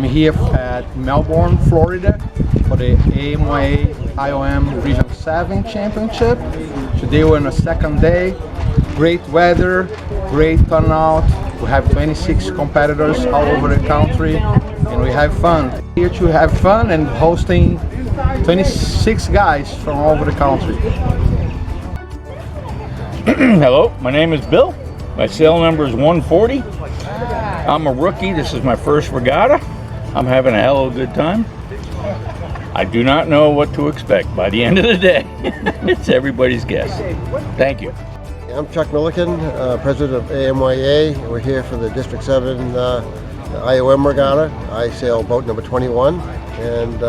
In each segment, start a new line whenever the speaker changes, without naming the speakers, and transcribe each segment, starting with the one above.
here at Melbourne, Florida for the AMYA IOM Region 7 Championship. Today we're on the second day. Great weather, great turnout. We have 26 competitors all over the country and we have fun. Here to have fun and hosting 26 guys from all over the country.
Hello, my name is Bill. My sale number is 140. I'm a rookie. This is my first regatta. I'm having a hell of a good time. I do not know what to expect by the end of the day. It's everybody's guess. Thank you.
I'm Chuck Milliken, president of AMYA. We're here for the District 7 IOM Regatta. I sail boat number 21, and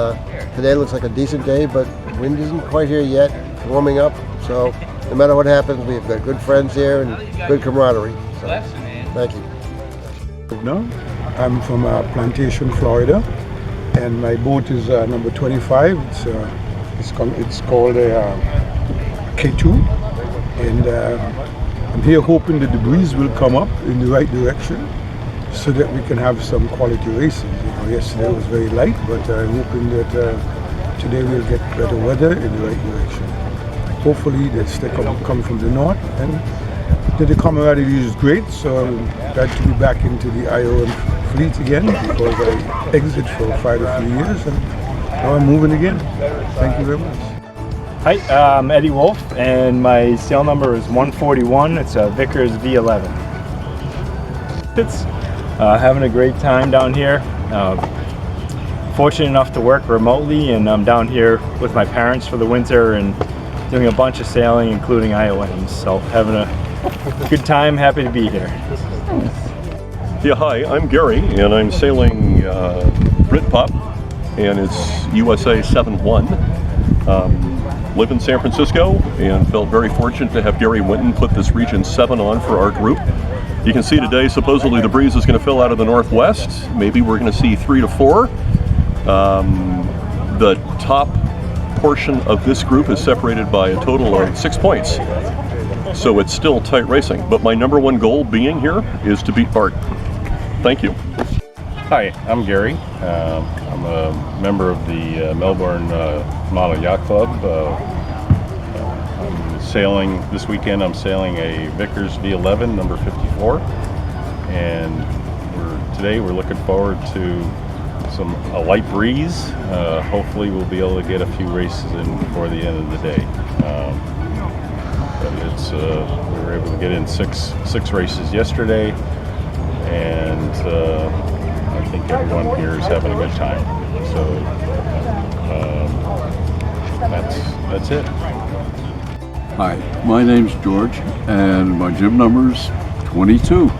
today looks like a decent day, but wind isn't quite here yet. It's warming up, so no matter what happens, we've got good friends here and good camaraderie. So, thank you.
I'm from Plantation, Florida, and my boat is number 25. It's called a K2, and I'm here hoping that the breeze will come up in the right direction so that we can have some quality races. Yesterday was very light, but I'm hoping that today we'll get better weather in the right direction. Hopefully the stick come from the north, and the camaraderie is great, so I'm glad to be back into the IOM fleet again because I exited for quite a few years and now I'm moving again. Thank you very much.
Hi, I'm Eddie Wolf and my sail number is 141. It's a Vickers V11. It's having a great time down here. Fortunate enough to work remotely, and I'm down here with my parents for the winter and doing a bunch of sailing, including IOMs. So having a good time, happy to be here.
Yeah, hi, I'm Gary, and I'm sailing Britpop, and it's USA 7-1. Live in San Francisco, and felt very fortunate to have Gary Winton put this Region 7 on for our group. You can see today, supposedly the breeze is going to fill out of the northwest. Maybe we're going to see 3 to 4. The top portion of this group is separated by a total of 6 points. So it's still tight racing, but my number one goal being here is to beat Bart. Thank you.
Hi, I'm Gary. I'm a member of the Melbourne Model Yacht Club. I'm sailing this weekend. I'm sailing a Vickers V11 number 54, and today we're looking forward to a light breeze. Hopefully we'll be able to get a few races in before the end of the day. But we were able to get in six races yesterday, and I think everyone here is having a good time. So that's it.
Hi, my name's George, and my jib number's 22.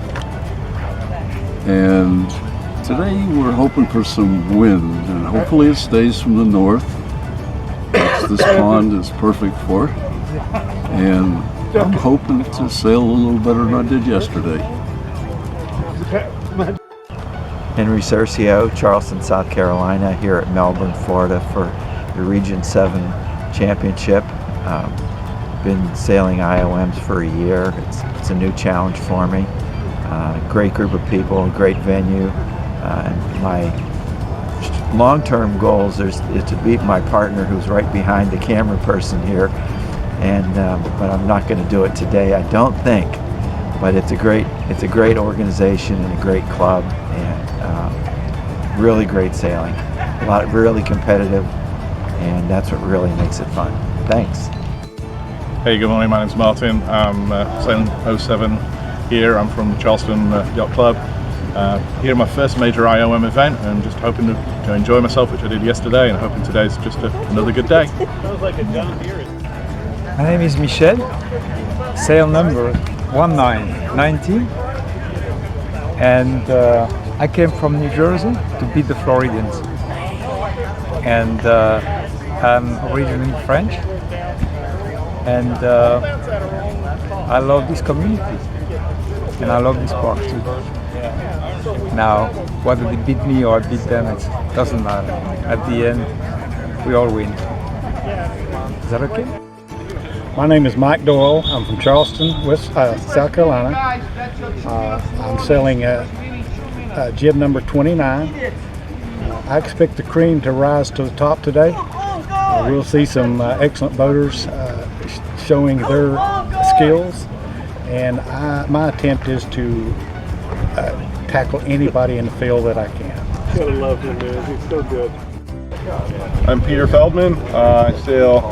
And today we're hoping for some wind, and hopefully it stays from the north, which this pond is perfect for. And I'm hoping to sail a little better than I did yesterday.
Henry Cercio, Charleston, South Carolina, here at Melbourne, Florida for the Region 7 Championship. Been sailing IOMs for a year. It's a new challenge for me. Great group of people, great venue. And my long-term goals is to beat my partner, who's right behind the camera person here. And but I'm not going to do it today, I don't think. But it's a great organization and a great club, and really great sailing. Really competitive, and that's what really makes it fun. Thanks.
Hey, good morning. My name's Martin. I'm sailing 07 here. I'm from Charleston Yacht Club. Here my first major IOM event, and just hoping to enjoy myself, which I did yesterday, and hoping today's just another good day.
Sounds like a John Deere.
My name is Michel, sail number 1990, and I came from New Jersey to beat the Floridians, and I'm originally French, and I love this community, and I love this park too. Now, whether they beat me or I beat them, it doesn't matter. At the end, we all win. Is that okay?
My name is Mike Doyle. I'm from Charleston, South Carolina. I'm sailing jib number 29. I expect the cream to rise to the top today. We'll see some excellent boaters showing their skills, and my attempt is to tackle anybody in the field that I can.
Gotta love him, man. He's so good.
I'm Peter Feldman. I sail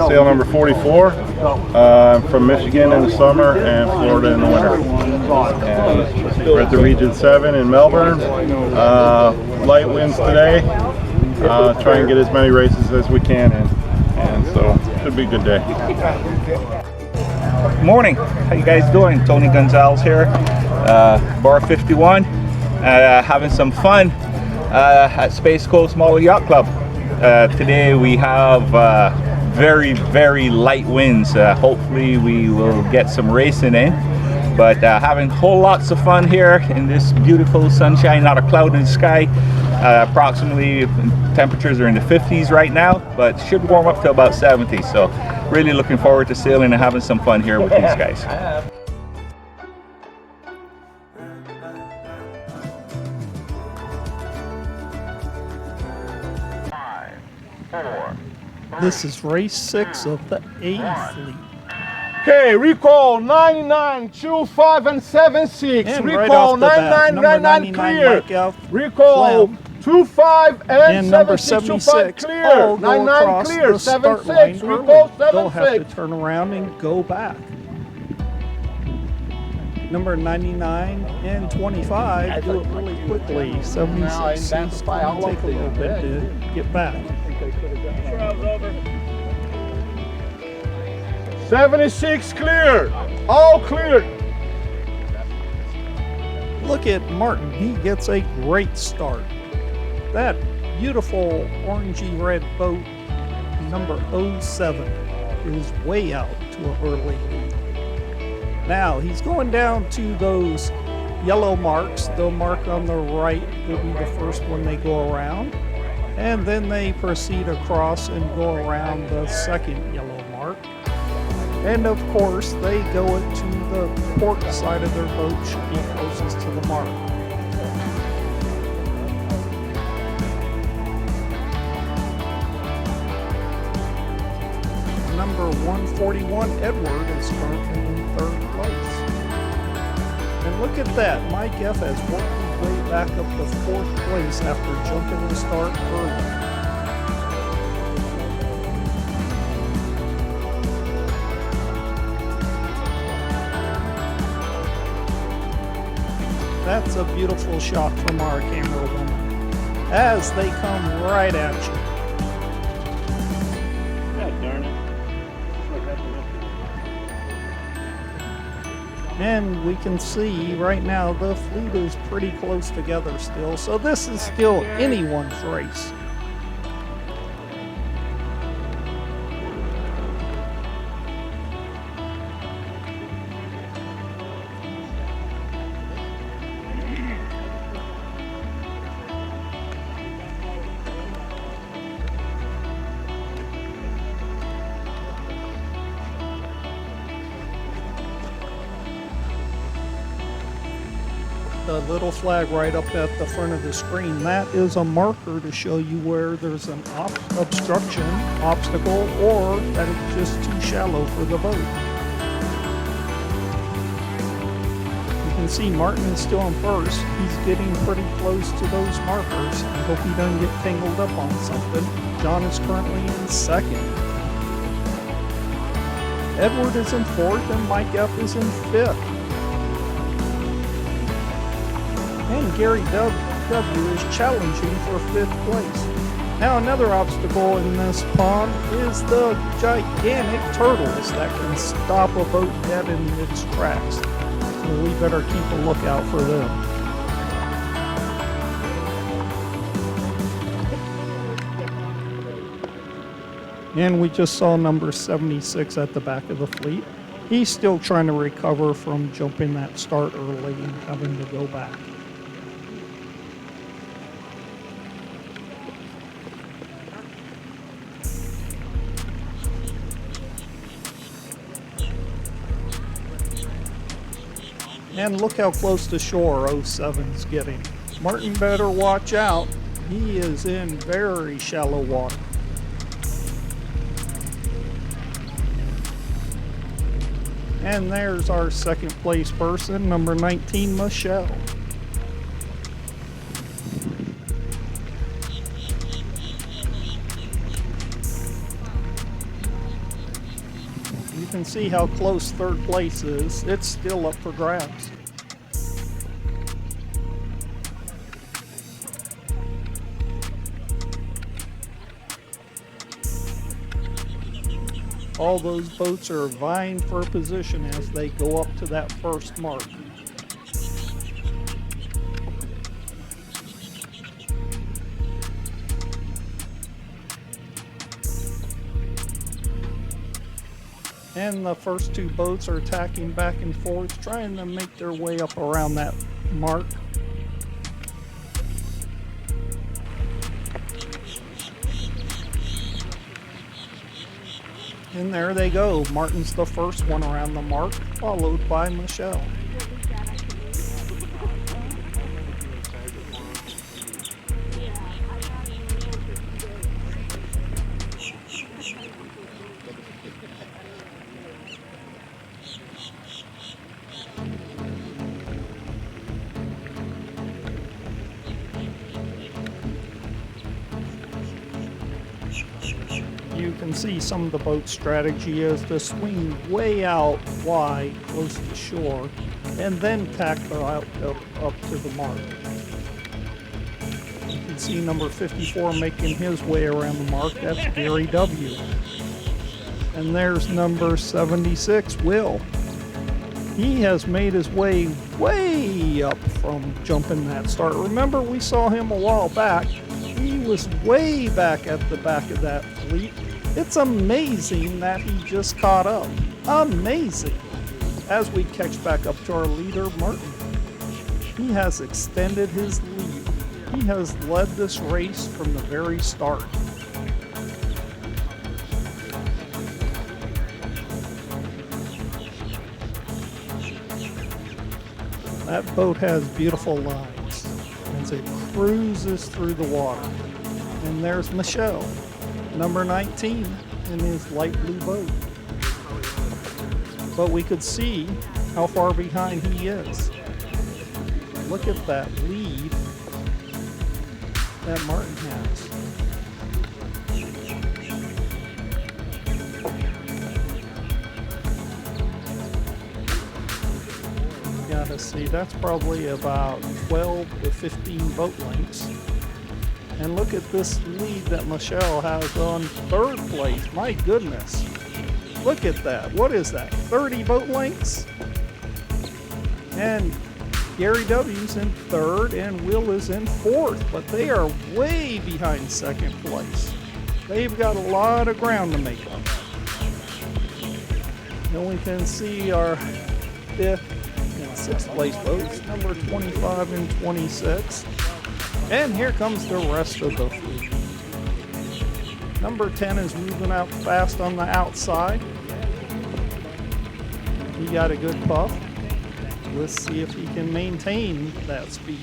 number 44. I'm from Michigan in the summer and Florida in the winter. And we're at the Region 7 in Melbourne. Light winds today. Try and get as many races as we can in. And so should be a good day.
Morning. How you guys doing? Tony Gonzalez here. Bar 51. Having some fun at Space Coast Model Yacht Club. Today we have very, very light winds. Hopefully we will get some racing in. But having whole lots of fun here in this beautiful sunshine, not a cloud in the sky. Approximately temperatures are in the 50s right now, but should warm up to about 70. So really looking forward to sailing and having some fun here with these guys.
This is race 6 of the A fleet.
Okay, recall 99, 25, and 76.
And
Recall
right off the bat,
99, 99 clear.
Mike F.
Recall
Clem.
25 and
number
76,
76
clear.
all go
99
across
clear.
the start
76.
line
Recall
early. They'll have to
76.
turn around and go back. Number 99 and 25 do it really quickly. 76 seems to take a little bit to get back.
76 clear. All clear.
Look at Martin. He gets a great start. That beautiful orangey red boat, number 07, is way out to an early lead. Now he's going down to those yellow marks. The mark on the right will be the first one they go around. And then they proceed across and go around the second yellow mark. And of course, they go to the port side of their boat, should be closest to the mark. Number 141, Edward, is currently in 3rd place. And look at that, Mike F. has worked his way back up to 4th place after jumping the start early. That's a beautiful shot from our camera woman as they come right at you. God darn it. And we can see right now the fleet is pretty close together still, so this is still anyone's race. The little flag right up at the front of the screen, that is a marker to show you where there's an obstruction, obstacle, or that it's just too shallow for the boat. You can see Martin is still in first. He's getting pretty close to those markers. I hope he doesn't get tangled up on something. John is currently in 2nd. Edward is in 4th and Mike F is in 5th. And Gary W. is challenging for 5th place. Now another obstacle in this pond is the gigantic turtles that can stop a boat dead in its tracks. So we better keep a lookout for them. And we just saw number 76 at the back of the fleet. He's still trying to recover from jumping that start early and having to go back. And look how close to shore 07's getting. Martin better watch out. He is in very shallow water. And there's our second place person, number 19, Michelle. You can see how close third place is. It's still up for grabs. All those boats are vying for a position as they go up to that first mark. And the first two boats are tacking back and forth, trying to make their way up around that mark. And there they go. Martin's the first one around the mark, followed by Michelle. You can see some of the boat's strategy is to swing way out wide, close to shore, and then tack out up to the mark. You can see number 54 making his way around the mark. That's Gary W. And there's number 76, Will. He has made his way up from jumping that start. Remember, we saw him a while back. He was way back at the back of that fleet. It's amazing that he just caught up. Amazing. As we catch back up to our leader, Martin. He has extended his lead. He has led this race from the very start. That boat has beautiful lines as it cruises through the water. And there's Michelle, number 19, in his light blue boat. But we could see how far behind he is. Look at that lead that Martin has. Gotta see, that's probably about 12 to 15 boat lengths. And look at this lead that Michelle has on third place. My goodness. Look at that. What is that? 30 boat lengths? And Gary W's in third and Will is in fourth, but they are way behind second place. They've got a lot of ground to make up. Then we can see our fifth and sixth place boats, number 25 and 26. And here comes the rest of the fleet. Number 10 is moving out fast on the outside. He got a good puff. Let's see if he can maintain that speed.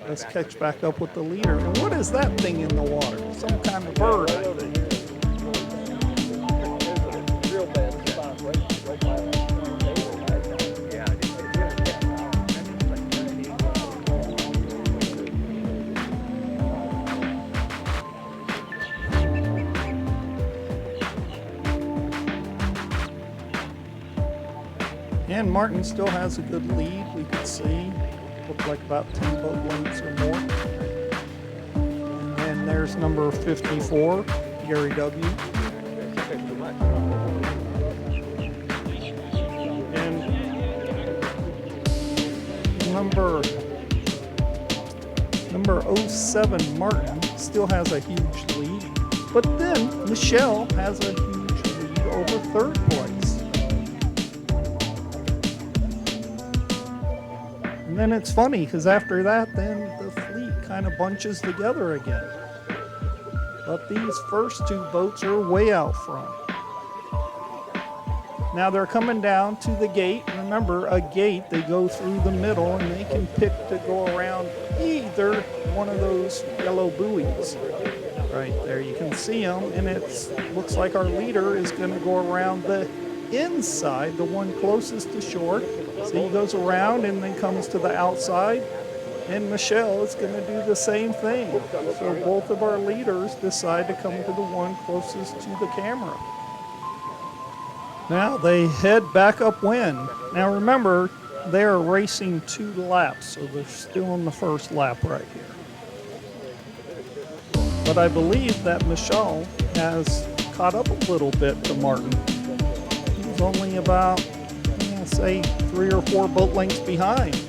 Let's catch back up with the leader. And what is that thing in the water? Some kind of bird, I think. And Martin still has a good lead, we could see. Looked like about 10 boat lengths or more. And there's number 54, Gary W. And number 07, Martin, still has a huge lead. But then Michelle has a huge lead over third place. And then it's funny because after that, then the fleet kind of bunches together again. But these first two boats are way out front. Now they're coming down to the gate. Remember, a gate, they go through the middle and they can pick to go around either one of those yellow buoys. Right there, you can see them, and it looks like our leader is going to go around the inside, the one closest to shore. So he goes around and then comes to the outside, and Michelle is going to do the same thing. So both of our leaders decide to come to the one closest to the camera. Now they head back upwind. Now remember, they're racing 2 laps, so they're still in the first lap right here. But I believe that Michelle has caught up a little bit to Martin. He's only about, say, 3 or 4 boat lengths behind.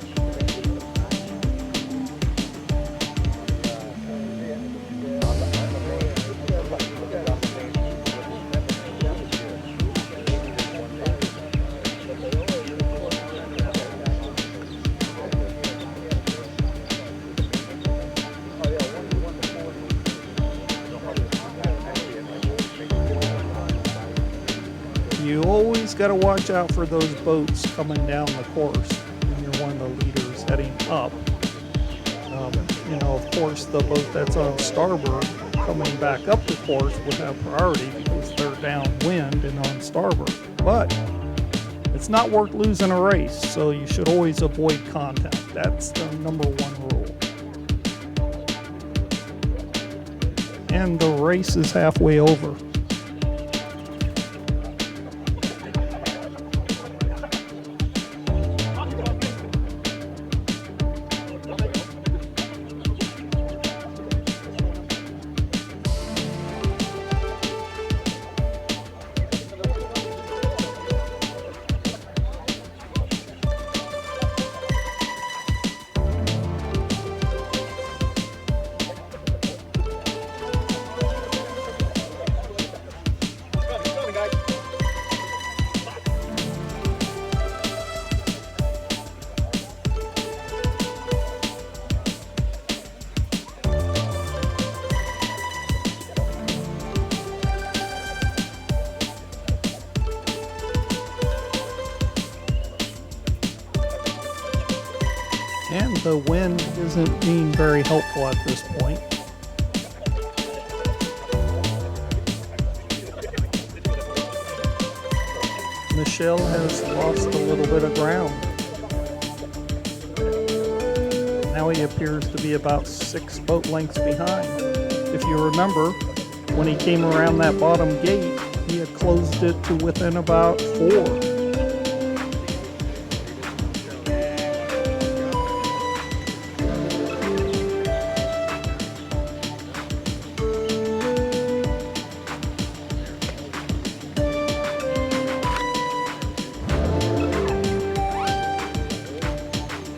You always got to watch out for those boats coming down the course when you're one of the leaders heading up. Of course, the boat that's on starboard coming back up the course would have priority because they're downwind and on starboard. But it's not worth losing a race, so you should always avoid contact. That's the number 1 rule. And the race is halfway over. And the wind isn't being very helpful at this point. Michelle has lost a little bit of ground. Now he appears to be about 6 boat lengths behind. If you remember, when he came around that bottom gate, he had closed it to within about 4.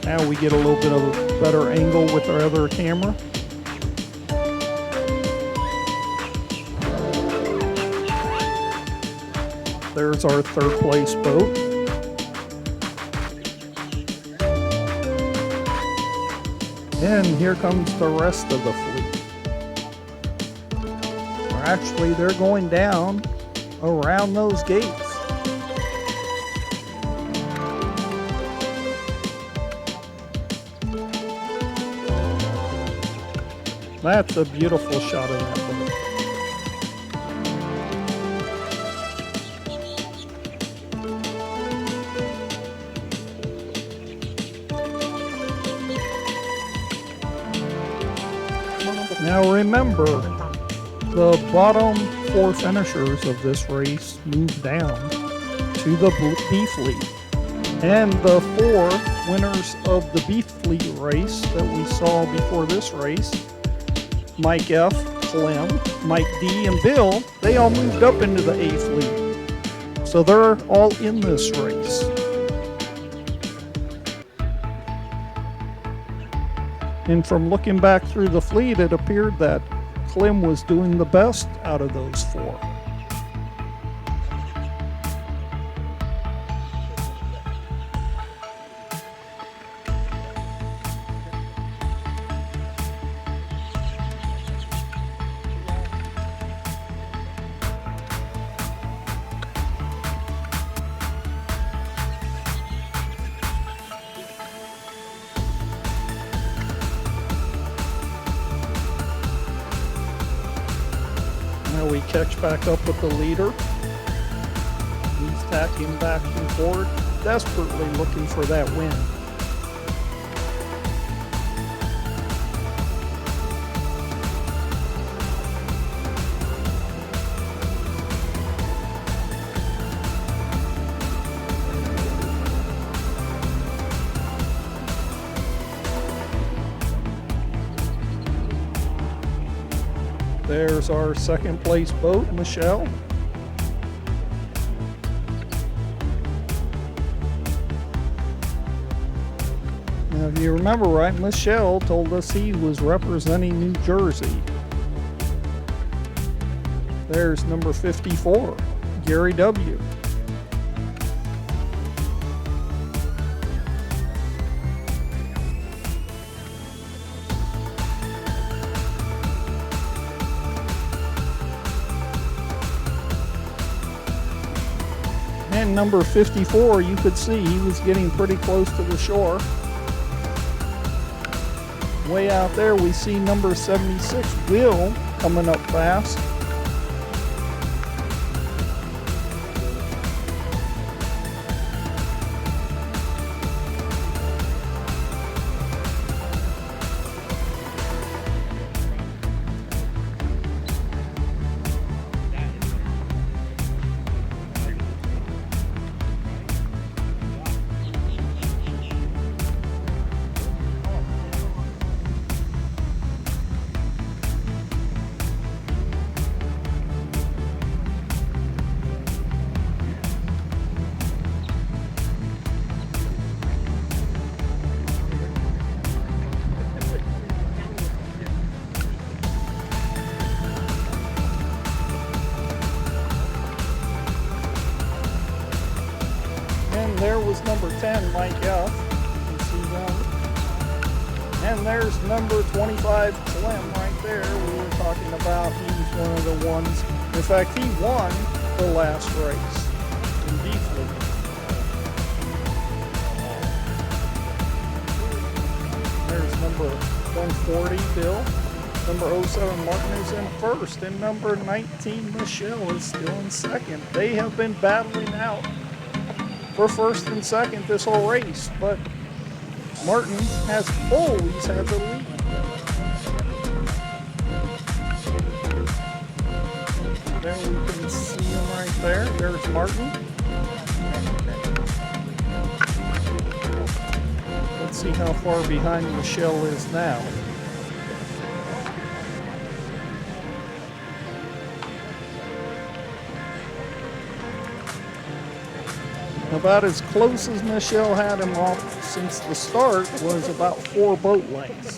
Now we get a little bit of a better angle with our other camera. There's our 3rd place boat. And here comes the rest of the fleet. Actually, they're going down around those gates. That's a beautiful shot of that boat. Now remember, the bottom 4 finishers of this race moved down to the B fleet. And the 4 winners of the B fleet race that we saw before this race, Mike F., Clem, Mike D., and Bill, they all moved up into the A fleet. So they're all in this race. And from looking back through the fleet, it appeared that Clem was doing the best out of those 4. we catch back up with the leader. He's tacking back and forth, desperately looking for that win. There's our second place boat, Michelle. Now, if you remember right, Michelle told us he was representing New Jersey. There's number 54, Gary W. And number 54, you could see he was getting pretty close to the shore. Way out there, we see number 76, Will, coming up fast. And there was number 10, Mike F. You see him. And there's number 25, Clem, right there. We were talking about. He's one of the ones. In fact, he won the last race in D fleet. There's number 140, Bill. Number 07, Martin, is in first. And number 19, Michelle, is still in second. They have been battling out for first and second this whole race, but Martin has always had the lead. There we can see him right there. There's Martin. Let's see how far behind Michelle is now. About as close as Michelle had him off since the start was about 4 boat lengths.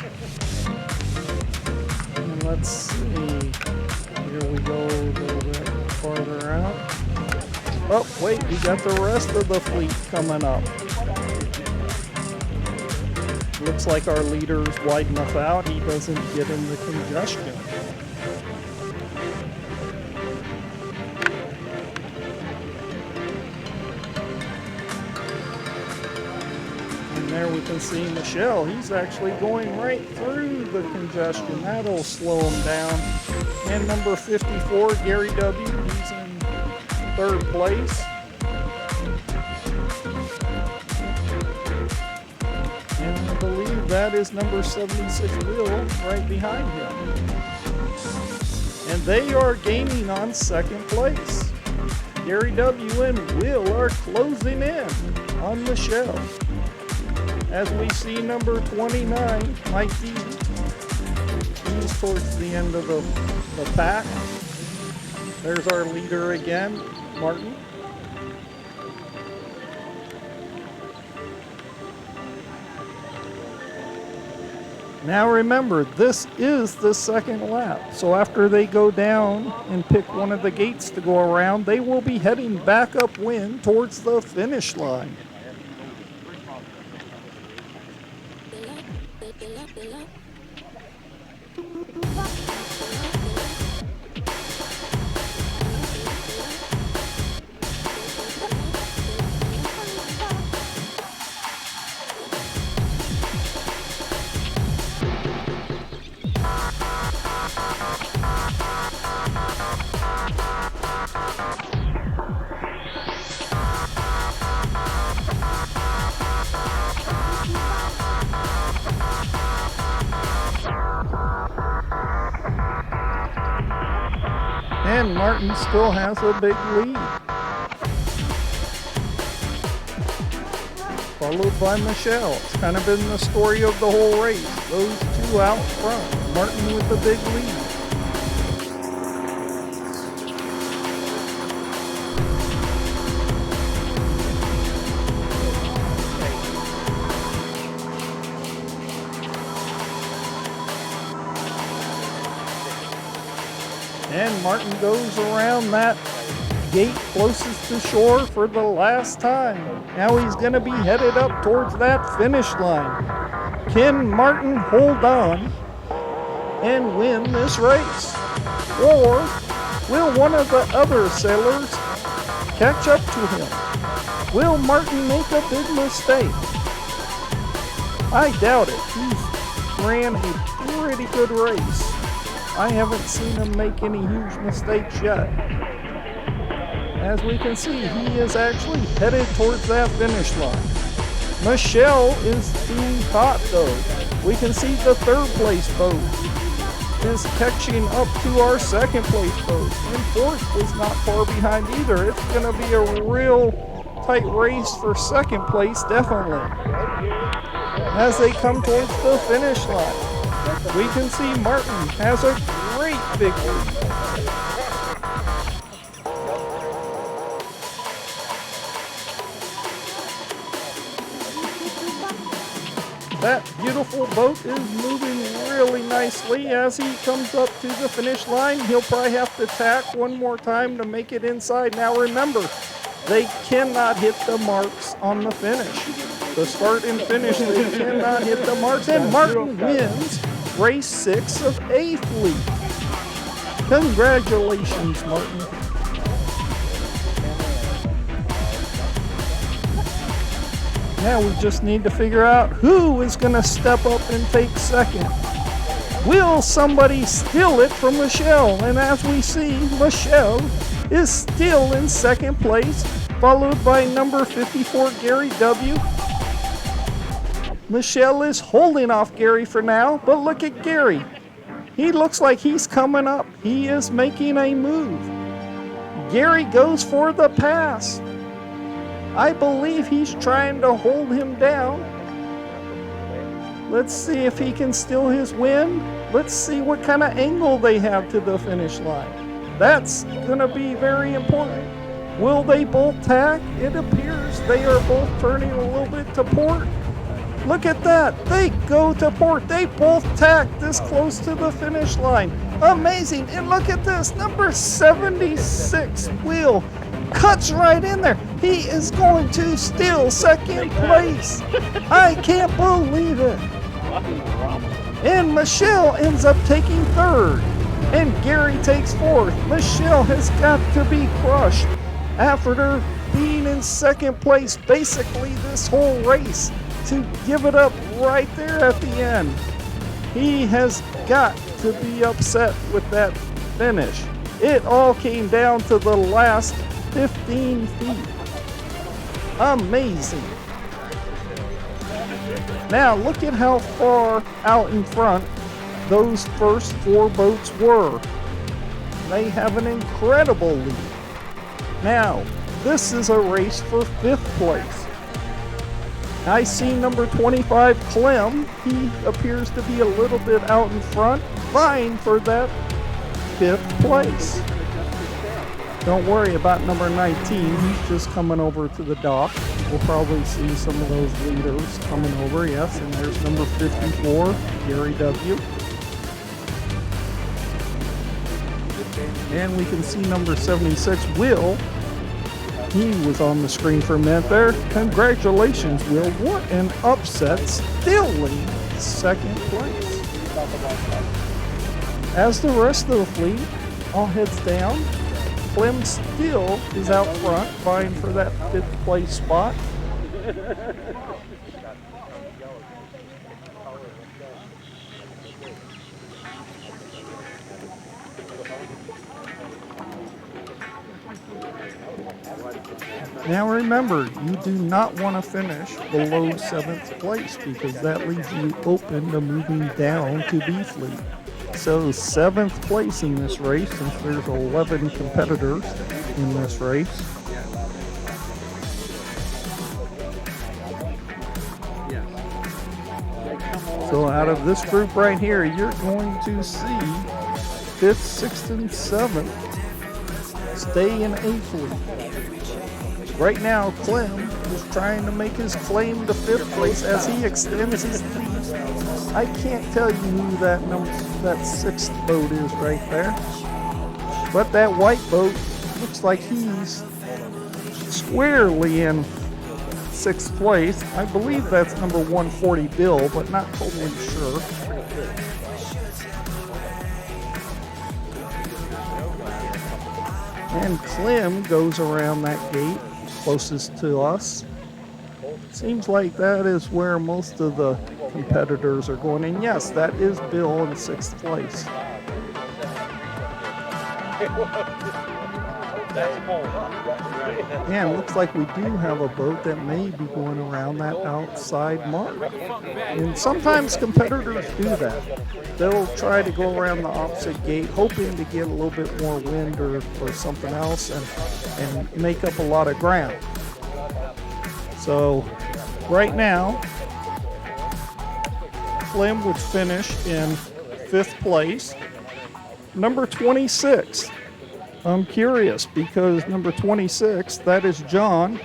And let's see. Here we go a little bit farther out. Oh, wait, we got the rest of the fleet coming up. Looks like our leader's wide enough out. He doesn't get in the congestion. There we can see Michelle. He's actually going right through the congestion. That'll slow him down. And number 54, Gary W. He's in third place. And I believe that is number 76, Will, right behind him. And they are gaining on second place. Gary W. and Will are closing in on Michelle. As we see number 29, Mike D. He's towards the end of the pack. There's our leader again, Martin. Now remember, this is the second lap. So after they go down and pick one of the gates to go around, they will be heading back upwind towards the finish line. And Martin still has a big lead. Followed by Michelle. It's kind of been the story of the whole race. Those two out front. Martin with the big lead. And Martin goes around that gate closest to shore for the last time. Now he's going to be headed up towards that finish line. Can Martin hold on and win this race? Or will one of the other sailors catch up to him? Will Martin make a big mistake? I doubt it. He's ran a pretty good race. I haven't seen him make any huge mistakes yet. As we can see, he is actually headed towards that finish line. Michelle is being caught though. We can see the third place boat is catching up to our second place boat. And fourth was not far behind either. It's going to be a real tight race for second place, definitely. As they come towards the finish line, we can see Martin has a great big lead. That beautiful boat is moving really nicely as he comes up to the finish line. He'll probably have to tack one more time to make it inside. Now remember, they cannot hit the marks on the finish. The start and finish, they cannot hit the marks. And Martin wins race 6 of A Fleet. Congratulations, Martin. Now we just need to figure out who is going to step up and take second. Will somebody steal it from Michelle? And as we see, Michelle is still in second place, followed by number 54, Gary W. Michelle is holding off Gary for now, but look at Gary. He looks like he's coming up. He is making a move. Gary goes for the pass. I believe he's trying to hold him down. Let's see if he can steal his win. Let's see what kind of angle they have to the finish line. That's going to be very important. Will they both tack? It appears they are both turning a little bit to port. Look at that. They go to port. They both tack this close to the finish line. Amazing. And look at this. Number 76, Will, cuts right in there. He is going to steal second place. I can't believe it. And Michelle ends up taking third. And Gary takes fourth. Michelle has got to be crushed after being in second place basically this whole race, to give it up right there at the end. He has got to be upset with that finish. It all came down to the last 15 feet. Amazing. Now look at how far out in front those first 4 boats were. They have an incredible lead. Now, this is a race for 5th place. I see number 25, Clem. He appears to be a little bit out in front, vying for that 5th place. Don't worry about number 19. He's just coming over to the dock. We'll probably see some of those leaders coming over. Yes, and there's number 54, Gary W. And we can see number 76, Will. He was on the screen for a minute there. Congratulations, Will. What an upset, still in second place. As the rest of the fleet all heads down, Clem still is out front, vying for that 5th place spot. Now remember, you do not want to finish below 7th place because that leaves you open to moving down to B Fleet. So 7th place in this race, since there's 11 competitors in this race. So out of this group right here, you're going to see 5th, 6th, and 7th stay in 8th lead. Right now, Clem is trying to make his claim to 5th place as he extends his lead. I can't tell you who that 6th boat is right there, but that white boat looks like he's squarely in 6th place. I believe that's number 140 Bill, but not totally sure. And Clem goes around that gate closest to us. Seems like that is where most of the competitors are going. And yes, that is Bill in 6th place. And it looks like we do have a boat that may be going around that outside mark. And sometimes competitors do that. They'll try to go around the opposite gate, hoping to get a little bit more wind or something else and make up a lot of ground. So right now, Clem would finish in 5th place. Number 26. I'm curious because number 26, that is John.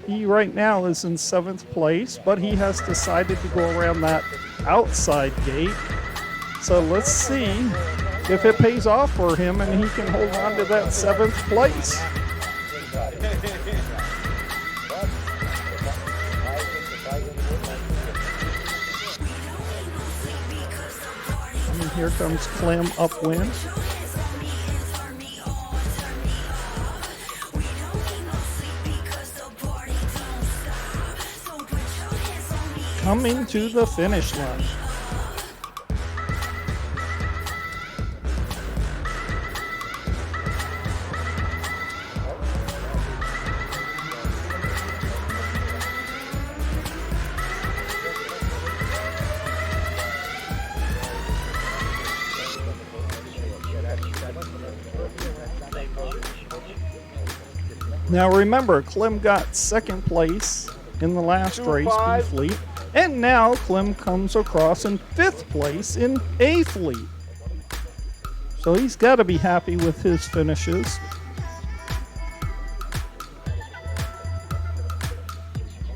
He right now is in 7th place, but he has decided to go around that outside gate. So let's see if it pays off for him and he can hold on to that 7th place. And here comes Clem upwind. Coming to the finish line. Now remember, Clem got 2nd place in the last race, B Fleet. And now Clem comes across in 5th place in A Fleet. So he's got to be happy with his finishes.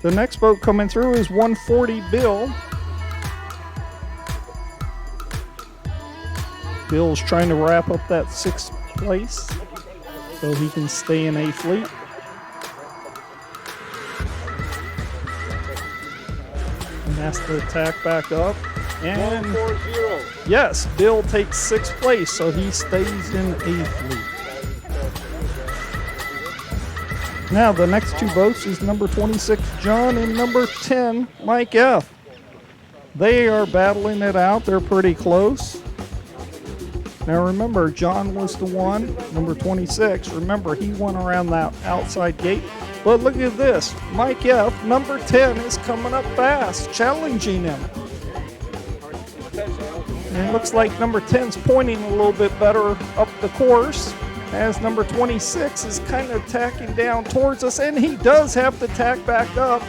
The next boat coming through is 140 Bill. Bill's trying to wrap up that 6th place so he can stay in A Fleet. Has to attack back up, and yes, Bill takes 6th place, so he stays in A Fleet. Now the next 2 boats is number 26 John and number 10 Mike F. They are battling it out. They're pretty close. Now remember, John was the one, number 26. Remember, he went around that outside gate. But look at this. Mike F., number 10, is coming up fast, challenging him. And it looks like number 10's pointing a little bit better up the course, as number 26 is kind of tacking down towards us, and he does have to tack back up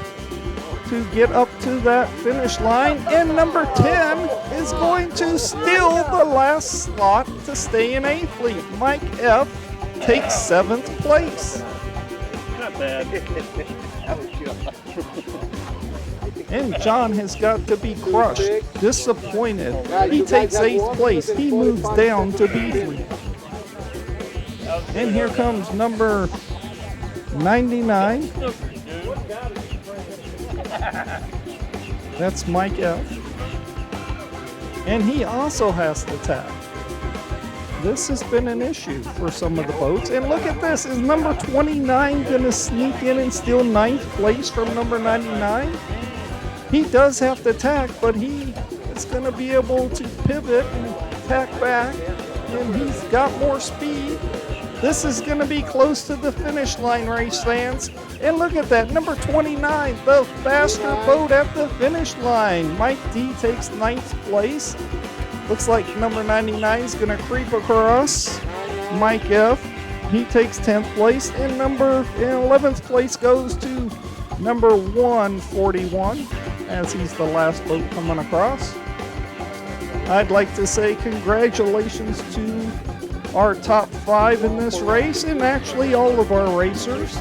to get up to that finish line. And number 10 is going to steal the last slot to stay in A Fleet. Mike F. takes 7th place.
Bad.
And John has got to be crushed, disappointed. He takes 8th place. He moves down to B Fleet. And here comes number 99. That's Mike F. And he also has to tap. This has been an issue for some of the boats. And look at this. Is number 29 going to sneak in and steal 9th place from number 99? He does have to tack, but he is going to be able to pivot and tack back. And he's got more speed. This is going to be close to the finish line, race fans. And look at that. Number 29, the faster boat at the finish line. Mike D takes 9th place. Looks like number 99 is going to creep across. Mike F. He takes 10th place, and 11th place goes to number 141, as he's the last boat coming across. I'd like to say congratulations to our top 5 in this race, and actually all of our racers.